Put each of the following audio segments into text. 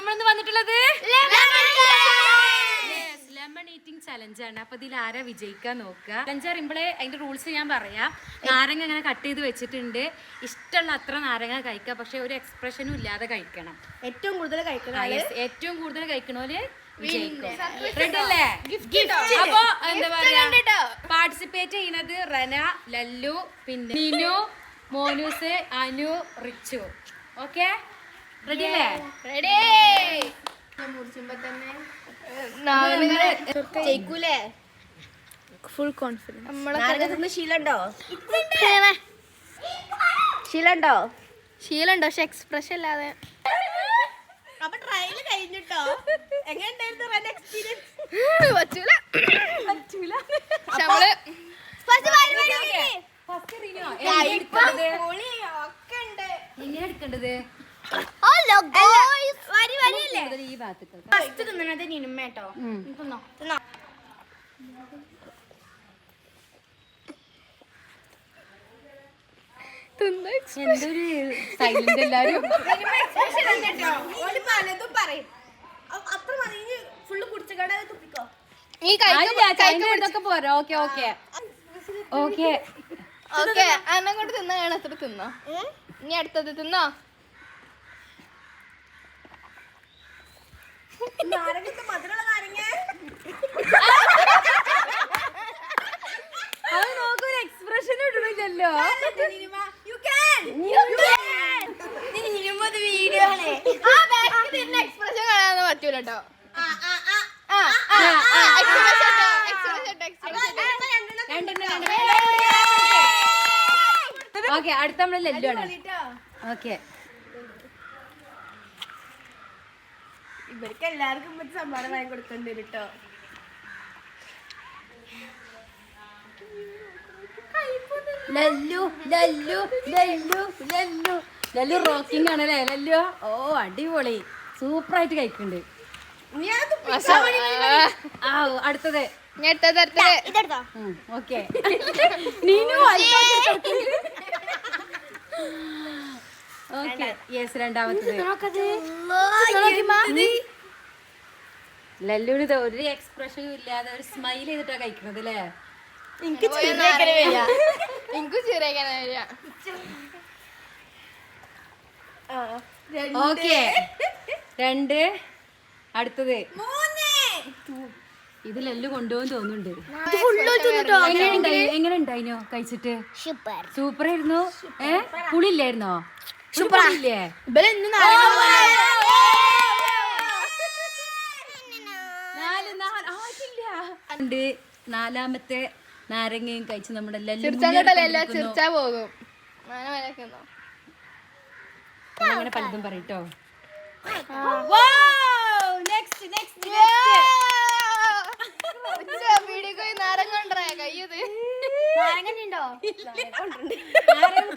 നമ്മളിന്ന് വന്നിട്ടുള്ളത് lemon eating challenge ആണ്. അപ്പൊ ഇതിൽ ആരാ വിജയിക്കാൻ നോക്കുക. ചലഞ്ച് അറിയുമ്പോഴേ അതിന്റെ റൂൾസ് ഞാൻ പറയാം. നാരങ്ങ ഇങ്ങനെ കട്ട് ചെയ്ത് വെച്ചിട്ടുണ്ട്. ഇഷ്ടമുള്ള അത്ര നാരങ്ങ കഴിക്കാം, പക്ഷെ ഒരു എക്സ്പ്രഷനും ഇല്ലാതെ കഴിക്കണം. ഏറ്റവും കൂടുതൽ കഴിക്കണോല് വിജയിക്കും. റെഡി അല്ലേ? അപ്പൊ എന്താ പറയാ, പാർട്ടിസിപ്പേറ്റ് ചെയ്യുന്നത് റന, ലല്ലു, പിന്നെ നീനു, മോനൂസ്, അനു, റിച്ചു. ഓക്കെ, റെഡി അല്ലേ? റെഡി. ജയിക്കൂലേ? Full confidence. ശീലമുണ്ടോ പക്ഷെ എക്സ്പ്രഷൻ ഇല്ലാതെ. അപ്പൊ ട്രയൽ കഴിഞ്ഞിട്ടോ? എങ്ങനെയുണ്ടായിരുന്നു എക്സ്പീരിയൻസ്? പറ്റൂല. നമ്മള് എങ്ങനെ എടുക്കേണ്ടത്? ഈ ഭാഗത്തേക്ക് ഫസ്റ്റ് തിന്നണത് നിനുമ്മേട്ടോ. തിന്നോ തിന്നോ. എന്തൊരു സൈലന്റ് എല്ലാരും. പലതും പറയും. അത്ര മതി. ഫുള്ള് കുടിച്ചകട തുപ്പിക്കോ. ഈ ഇതൊക്കെ പോരാ. Okay okay okay okay. അന്നെ കൊണ്ട് തിന്നാണ് അത്ര തിന്നോ. ഇനി അടുത്തത് തിന്നോ. നാരങ്ങത്തെ മധുരമുള്ള നാരങ്ങ. അത് നോക്കൊരു എക്സ്പ്രഷൻ ഇടണില്ലല്ലോ. എക്സ്പ്രഷൻ കാണാനൊന്നും പറ്റൂല കേട്ടോ. ഓക്കെ, അടുത്ത നമ്മള് ലല്ലു ആണ്. ഓക്കെ, ഇവർക്ക് എല്ലാവർക്കും സമ്മാനം വാങ്ങി കൊടുക്കേണ്ടി വരും കേട്ടോ. ലല്ലു ലല്ലു ലല്ലു ലല്ലു ലല്ലു റോക്കിംഗ് ആണല്ലേ ലല്ലു. ഓ അടിപൊളി, സൂപ്പർ ആയിട്ട് കഴിക്കുന്നുണ്ട്. അടുത്തത് ഓക്കെ. ഓക്കെ യെസ്, രണ്ടാമത്തത്. ലല്ലുവിന് ഒരു എക്സ്പ്രഷനും ഇല്ലാതെ ഒരു സ്മൈൽ ചെയ്തിട്ടാ കഴിക്കുന്നത് അല്ലേ? എനിക്ക് ചിരിക്കാൻ വരിക. ഓക്കെ, 2. അടുത്തത് ഇത് ലല്ലു കൊണ്ടുപോകാൻ തോന്നുന്നുണ്ട്. എങ്ങനെ ഉണ്ടായിനോ കഴിച്ചിട്ട്? സൂപ്പർ ആയിരുന്നു. പുളിയില്ലായിരുന്നോ? ഇല്ലേ? നാലാമത്തെ നാരങ്ങയും കഴിച്ച് നമ്മുടെ ചിരിച്ചാ പോകും. അങ്ങനെ പലതും പറയട്ടോ.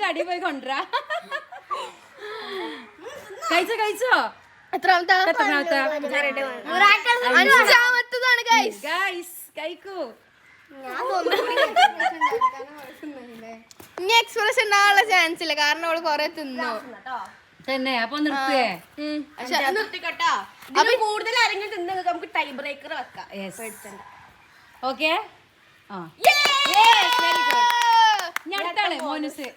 കടി പോയി കൊണ്ടുവരാ. കഴിച്ചോ കഴിച്ചോ? അഞ്ചാമത്തതാണ് കഴിക്കൂ. ഇനി എക്സ്പ്രഷൻ ഉണ്ടാകാനുള്ള ചാൻസ് ഇല്ല, കാരണം അവള് കൊറേ തിന്നു തന്നെ. അപ്പൊ നിർത്തുവേ? നിർത്തിക്കട്ടോ. അപ്പൊ കൂടുതൽ ആരെങ്കിലും തിന്നത് നമുക്ക് ടൈ ബ്രേക്കർ വെക്കാം. ഓക്കെ. അടുത്താണ് മോനുസ്.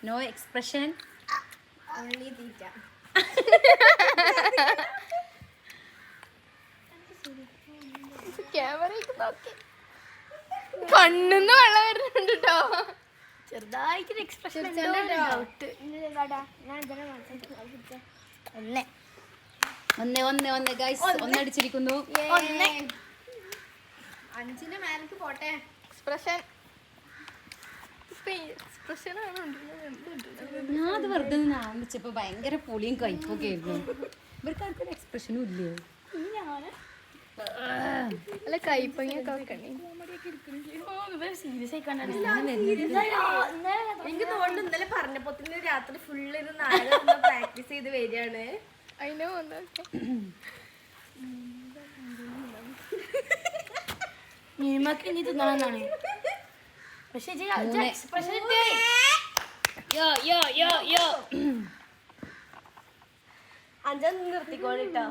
No expression. കണ്ണിന്ന് വെള്ളം വരുന്നുണ്ട് കേട്ടോ. ചെറുതായിട്ട് എക്സ്പ്രഷൻ. ഒന്ന് ഗൈസ്, ഒന്നടിച്ചിരിക്കുന്നു. 5ന്റെ മേലേക്ക് പോട്ടെ. എക്സ്പ്രഷൻ ഞാൻ അത് വെറുതെ ആരംഭിച്ചപ്പോ ഭയങ്കര പുളിയും കയ്പൊക്കെ ആയിരുന്നു. ഇവർക്ക് ആർക്കൊരു എക്സ്പ്രഷനും ഇല്ലേ? അല്ല കയ്പങ്ങയൊക്കെ വെക്കണേ. എനിക്ക് തോന്നുന്നു ഇന്നലെ പറഞ്ഞപ്പോ രാത്രി ഫുള്ള് നാളെ പ്രാക്ടീസ് ചെയ്ത് വരികയാണ്. അതിനോ നിയമക്ക് ഇനി തിന്നണമെന്നാണ്. പക്ഷെ മൂന്ന്. എക്സ്പ്രഷൻ അഞ്ചൊന്ന് നിർത്തിക്കോളിട്ടോ.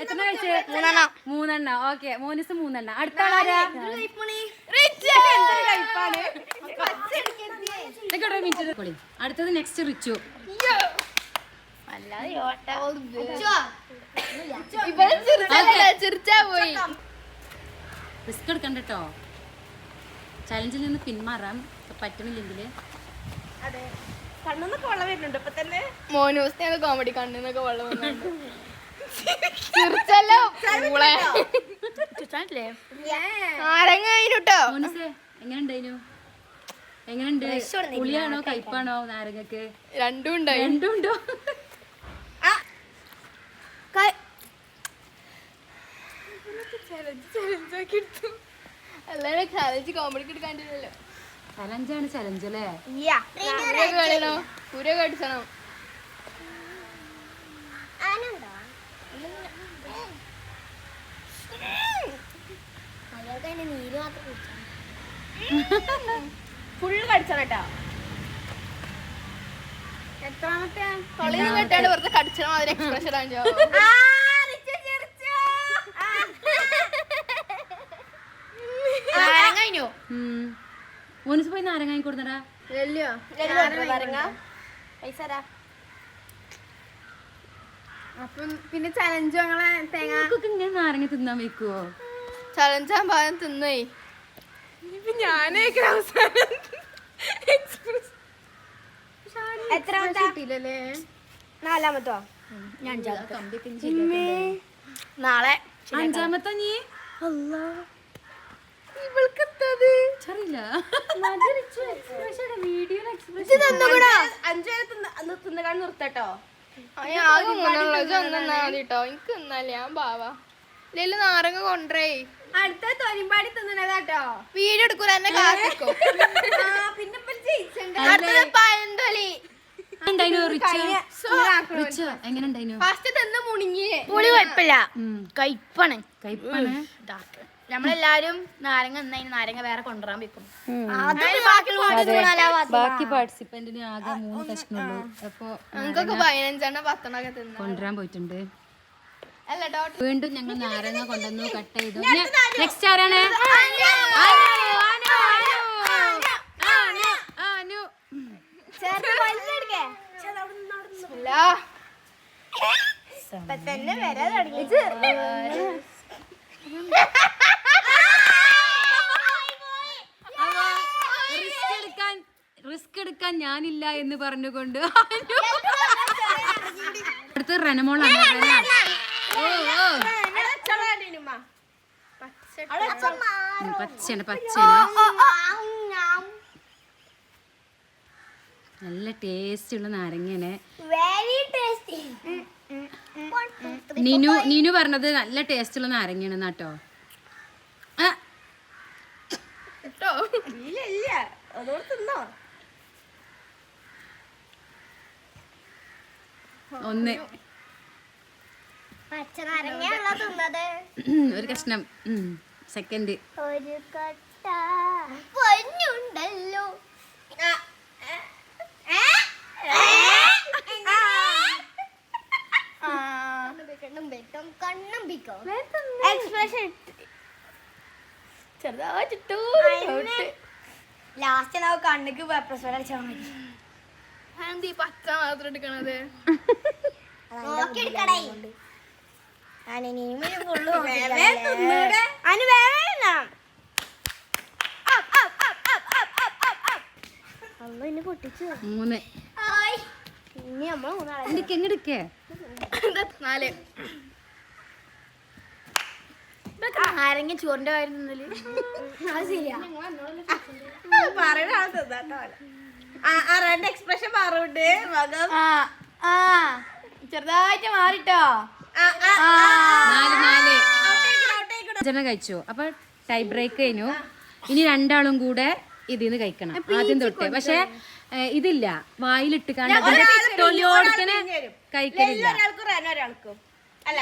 എത്ര കഴിച്ചേ? മൂന്നെണ്ണം. ഓക്കെ, മോനിസ് 3 എണ്ണം. അടുത്ത ആളാരാ? അടുത്തത് നെക്സ്റ്റ് റിച്ചു. ചിരിച്ചാ പോയി. റിസ്ക് എടുക്കണ്ട കേട്ടോ. ചലഞ്ചിൽ നിന്ന് പിന്മാറാം പറ്റുന്നില്ലെങ്കില്. അതെ, കണ്ണൊന്നൊക്കെ വെള്ളം വരുന്നുണ്ട് ഇപ്പൊ തന്നെ. മോനൂസ് കോമഡി കണ്ണിന്നൊക്കെ വെള്ളം വന്നുണ്ട്. ചിരിച്ചല്ലോ നാരങ്ങ അതിനുട്ടോ. മോനിസേ എങ്ങനെയുണ്ടായിനു? എങ്ങനെയുണ്ട്? പുളിയാണോ കയ്പാണോ നാരങ്ങക്ക്? രണ്ടും ഉണ്ടായി. രണ്ടും ഉണ്ടോ? എല്ലാരും ചലഞ്ച് കോമഡിക്ക് എടുക്കാണ്ടില്ലല്ലോ. ചലഞ്ചാണ് ചലഞ്ച് അല്ലേ? കളിയണോ? കുര കടിച്ചണം. ഫുള്ള് കടിച്ചാണ് കേട്ടോ. എത്രാമത്തെ തൊള്ളിയിൽ കെട്ടാണ്ട് വെറുതെ കടിച്ചണം. അതിന് എക്സ്പ്രഷൻ കാണിച്ചോ? മോനിസ് പോയി നാരങ്ങ കൊടുന്നടാ. അപ്പം പിന്നെ ചലഞ്ച് ഞങ്ങളെ തേങ്ങ ഇങ്ങനെ നാരങ്ങ തിന്നാൻ വെക്കുവോ? ചലഞ്ചാൻ പാകം തിന്നേ. എത്രാമത്തെ? നാലാമത്തോ? നാളെ അഞ്ചാമത്തെ നീ അറിയില്ല. വീഡിയോയിലെ എക്സ്പ്രഷൻ തിന്നുകാണ്ട് നിർത്തട്ടോ. ആകെ മൂന്നുള്ള ഒന്നാ മതി കേട്ടോ. എനിക്ക് തിന്നാലേ ഞാൻ ബാവാ ഇല്ലെങ്കിലും നാരങ്ങ കൊണ്ടേ. അടുത്ത തൊലിമ്പാടി തിന്നണതാട്ടോ. വീഡിയോ എടുക്കൂല എന്നെ കാത്തിക്കും. പിന്നെ അടുത്തത് പഴന്തൊലി. എങ്ങനെ ഉണ്ടായിനു? ഫസ്റ്റ് തിന്ന് മുണിങ്ങി. പുളി കുഴപ്പമില്ല, കയ്പ്പാണ്. കയ്പാണ്. നമ്മളെല്ലാരും നാരങ്ങ നാരങ്ങ വേറെ കൊണ്ടുവരാൻ വെക്കും. ബാക്കി പാർട്ടിസിപ്പന്റിന് ആകെ 3 കഷ്ണുള്ളൂ. അപ്പൊ നമുക്കൊക്കെ 15 10 തിന്നു കൊണ്ടുവരാൻ പോയിട്ടുണ്ട്. അല്ല ഡോട്ട് വീണ്ടും ഞങ്ങൾ നാരങ്ങ കൊണ്ടുവന്നു, കട്ട് ചെയ്തു. നെക്സ്റ്റ് ആരാണ്? റിസ്ക് എടുക്കാൻ ഞാനില്ല എന്ന് പറഞ്ഞുകൊണ്ട് അടുത്ത് റനമോളാണ്. പച്ചയാണ് നല്ല ടേസ്റ്റ് ഉള്ള നാരങ്ങയാണ്. നീനു പറഞ്ഞത് നല്ല ടേസ്റ്റ് ഉള്ള നാരങ്ങയാണ് കേട്ടോ. ഇല്ല അതോട് തിന്നോ. 1 പച്ചനാരങ്ങയാണല്ലോ തിന്നത്. ഒരു കഷ്ണം. സെക്കൻഡ് ഒരു കട്ട പൊന്നുണ്ടല്ലോ. എക്സ്പ്രഷൻ ചെറുതായിട്ട് ലാസ്റ്റ് നാ കണ്ണിക്ക് പ്രസവം അടിച്ചാൽ മതി. എന്ത് പച്ച മാത്രം എടുക്കണത്? നോക്കിയെടുക്കടേ. പൊട്ടിച്ചു 3 ഇനി നമ്മള് മൂന്നാളെ എങ്ങടുക്കേ 4 നാരങ്ങ ചോറിന്റെ കാര്യം നിന്നല് അത് ശരിയാ. പറയണ ആൾ തിന്നാട്ടോ. റെഡ് എക്സ്പ്രഷൻ മാറുണ്ട് മകം. ചെറുതായിട്ട് മാറിട്ടോ. 4 കഴിച്ചു. അപ്പൊ ടൈ ബ്രേക്ക് കഴിഞ്ഞു. ഇനി രണ്ടാളും കൂടെ ഇതിന്ന് കഴിക്കണം ആദ്യം തൊട്ട്. പക്ഷെ ഇതില്ല വായിലിട്ട് തൊലിയോടുക്കനെ കഴിക്കലില്ല. ഒരാൾക്കും റെന ഒരാൾക്കും അല്ല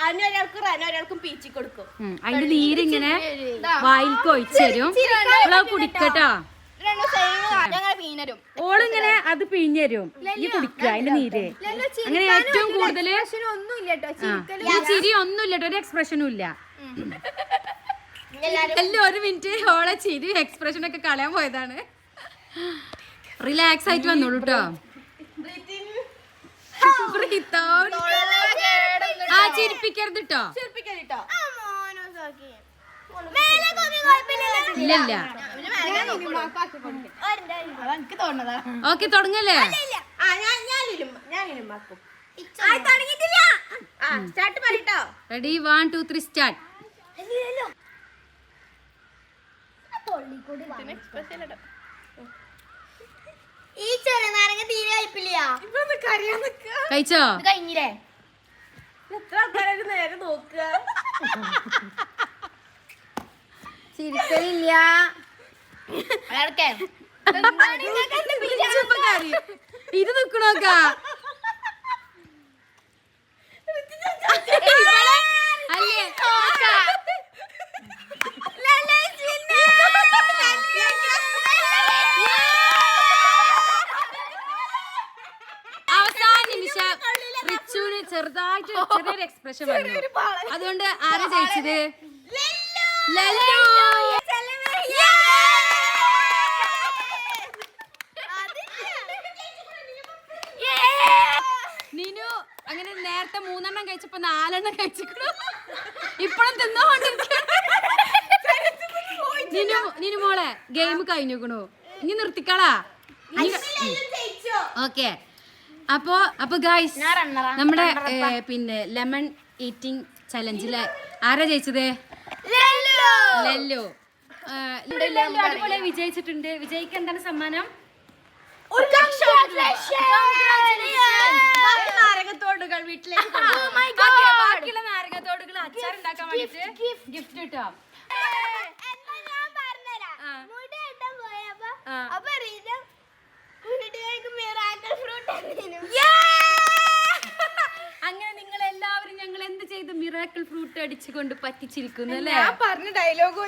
അനു ഒരാൾക്കും റെന ഒരാൾക്കും പീച്ചി കൊടുക്കും. അതിന്റെ നീരിങ്ങനെ വായിൽക്ക് ഒഴിച്ചു തരും. നമ്മളത് കുടിക്കട്ടോ. ഓളിങ്ങനെ അത് പിഴിഞ്ഞരും ഈ കുടിക്കുക അതിന്റെ നീര്. അങ്ങനെ ഏറ്റവും കൂടുതൽ ചിരി ഒന്നുമില്ല, ഒരു എക്സ്പ്രഷനും ഇല്ല. എല്ലാം ഒരു മിനിറ്റ് ഓളെ ചിരി എക്സ്പ്രഷൻ ഒക്കെ കളയാൻ പോയതാണ്. റിലാക്സ് ആയിട്ട് വന്നോളൂ കേട്ടോ. ആ ചിരിപ്പിക്കരുത് കേട്ടോ. ഇല്ലല്ല. ഓക്കെ തുടങ്ങല്ലേ? Ready 1 2 3 start. ഈ ചെറുനാരങ്ങ തീരെ കഴിപ്പില്ല. കഴിച്ചോ? കഴിഞ്ഞില്ലേ? എത്ര ആൾക്കാരെ നേരെ നോക്കുക. ചിരിക്കലില്ല. ഇത് നിക്കണോക്ക അല്ലേ? അവസാന നിമിഷം റിച്ചുവിന് ചെറുതായിട്ട് ചെറിയൊരു എക്സ്പ്രഷൻ വന്നു. അതുകൊണ്ട് ആരാ ജയിച്ചത്? ലല്ലു. നിനു അങ്ങനെ നേരത്തെ 3 എണ്ണം കഴിച്ചപ്പോ 4 എണ്ണം കഴിച്ചിക്കണു. ഇപ്പഴും നിനു മോളെ ഗെയിം കഴിഞ്ഞിക്കണു. ഇനി നിർത്തിക്കളാ. ഓക്കെ. അപ്പൊ ഗായ്സ് നമ്മുടെ പിന്നെ ലെമൺ ഈറ്റിംഗ് ചലഞ്ചില് ആരാ ജയിച്ചത്? ലല്ലു. അടിപൊളി വിജയിച്ചിട്ടുണ്ട്. വിജയിക്ക് എന്താണ് സമ്മാനം? നാരകത്തോടുകൾ വീട്ടിലേക്ക് ബാക്കിയുള്ള നാരകത്തോടുകൾ അച്ചാറുണ്ടാക്കാൻ വേണ്ടിട്ട് ഗിഫ്റ്റ് കിട്ടാം. അങ്ങനെ നിങ്ങൾ എല്ലാവരും ഞങ്ങൾ എന്ത് ചെയ്ത് മിറാക്കിൾ ഫ്രൂട്ട് അടിച്ചുകൊണ്ട് പറ്റിച്ചിരിക്കുന്നു അല്ലേ? ഞാൻ പറഞ്ഞ ഡയലോഗ്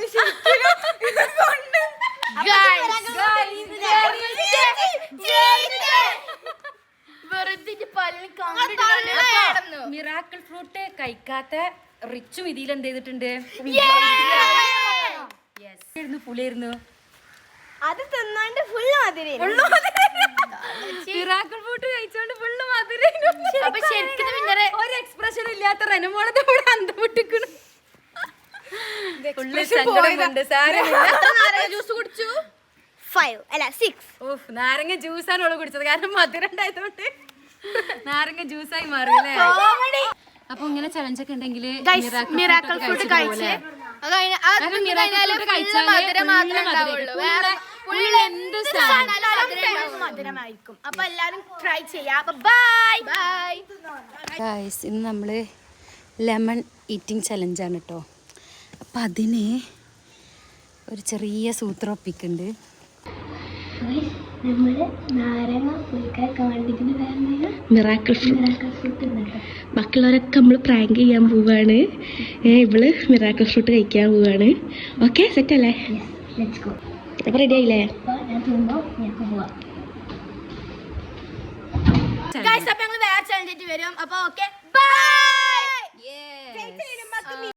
മിറാക്കിൾ ഫ്രൂട്ട് കഴിക്കാത്ത റിച്ചും ഇതിൽ എന്ത് ചെയ്തിട്ടുണ്ട്? പുളിയായിരുന്നു. അത് തിന്നാണ്ട് ഫുള്ള് മധുര. മിറാക്കിൾ ഫ്രൂട്ട് കഴിച്ചോണ്ട് ഫുള്ള് മധുര. ഒരു എക്സ്പ്രഷൻ ഇല്ലാത്ത റെനമോളത്തെ കൂടെ അന്തം വിട്ടിക്കണു. ജ്യൂസ് കുടിച്ചു 5 അല്ല 6. ഓഫ്, നാരങ്ങ ജ്യൂസാണ് ഓള് കുടിച്ചത്. കാരണം മധുരം ഉണ്ടായതുകൊണ്ട് നാരങ്ങ ജ്യൂസായി മാറിയല്ലേ? അപ്പൊ ഇങ്ങനെ ചലഞ്ച് ഒക്കെ ഉണ്ടെങ്കിൽ മിറാക്കിൾ ഫ്രൂട്ട് കഴിച്ച് മധുരമായിരിക്കും. അപ്പൊ എല്ലാരും ട്രൈ ചെയ്യാം. Bye bye. ഗായ്സ്, ഇന്ന് നമ്മൾ ലെമൺ ഈറ്റിംഗ് ചലഞ്ചാണ് കേട്ടോ. അപ്പം അതിന് ഒരു ചെറിയ സൂത്രം ഒപ്പിക്കുന്നുണ്ട്. Miracle fruit. ബാക്കിയുള്ളവരൊക്കെ നമ്മൾ പ്രാങ്ക് ചെയ്യാൻ പോവാണ്. ഇവള് മിറാക്കിൾ ഫ്രൂട്ട് കഴിക്കാൻ പോവാണ്. ഓക്കെ, സെറ്റ് അല്ലേ? അപ്പൊ റെഡി ആയില്ലേ? അപ്പൊ ഞങ്ങൾ വേറെ ചലഞ്ച് വരും. അപ്പൊ ഓക്കെ.